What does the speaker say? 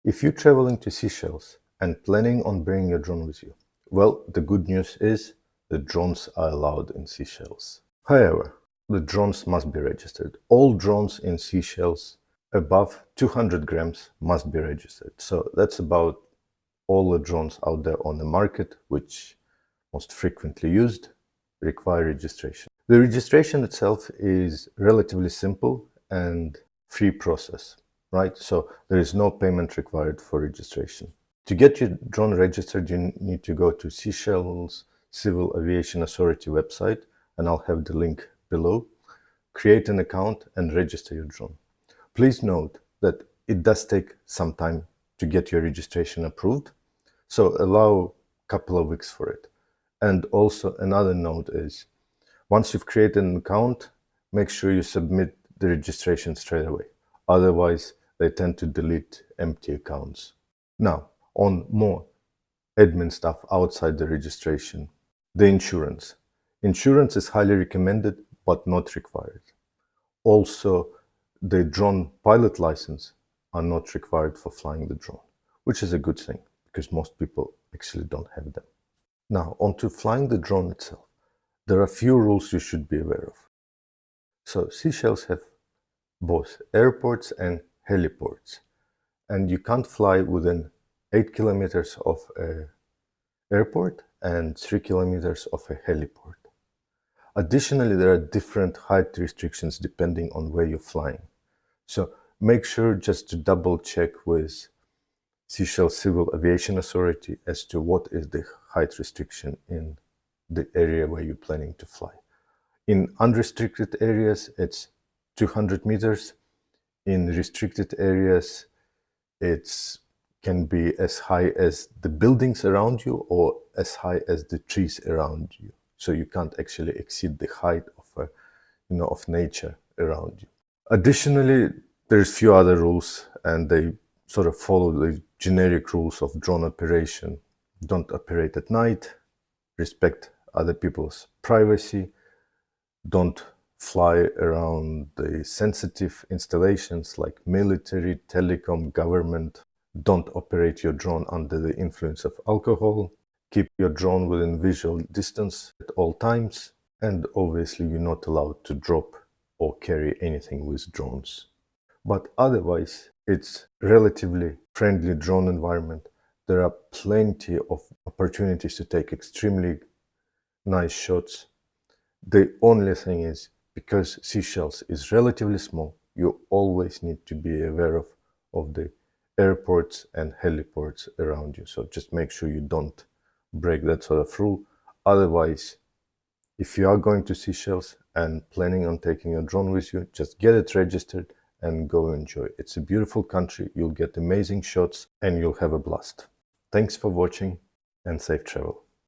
If you're traveling to Seychelles and planning on bringing your drone with you, well, the good news is the drones are allowed in Seychelles. However, the drones must be registered. All drones in Seychelles above 200 grams must be registered. So that's about all the drones out there on the market, which most frequently used, require registration. The registration itself is relatively simple and free process, right? So there is no payment required for registration. To get your drone registered, you need to go to Seychelles Civil Aviation Authority website, and I'll have the link below. Create an account and register your drone. Please note that it does take some time to get your registration approved, so allow a couple of weeks for it. And also another note is, once you've created an account, make sure you submit the registration straight away. Otherwise, they tend to delete empty accounts. Now, on more admin stuff outside the registration, the insurance. Insurance is highly recommended, but not required. Also, the drone pilot license are not required for flying the drone, which is a good thing because most people actually don't have them. Now, onto flying the drone itself. There are a few rules you should be aware of. So, Seychelles have both airports and heliports, and you can't fly within 8 kilometers of an airport and 3 kilometers of a heliport. Additionally, there are different height restrictions depending on where you're flying. So make sure just to double check with Seychelles Civil Aviation Authority as to what is the height restriction in the area where you're planning to fly. In unrestricted areas, it's 200 meters. In restricted areas, it can be as high as the buildings around you or as high as the trees around you. So you can't actually exceed the height of of nature around you. Additionally, there's few other rules, and they sort of follow the generic rules of drone operation. Don't operate at night, respect other people's privacy, don't fly around the sensitive installations like military, telecom, government. Don't operate your drone under the influence of alcohol. Keep your drone within visual distance at all times. And obviously you're not allowed to drop or carry anything with drones. But otherwise, it's relatively friendly drone environment. There are plenty of opportunities to take extremely nice shots. The only thing is, because Seychelles is relatively small, you always need to be aware of the airports and heliports around you. So just make sure you don't break that sort of rule. Otherwise, if you are going to Seychelles and planning on taking your drone with you, just get it registered and go enjoy. It's a beautiful country, you'll get amazing shots and you'll have a blast. Thanks for watching and safe travel.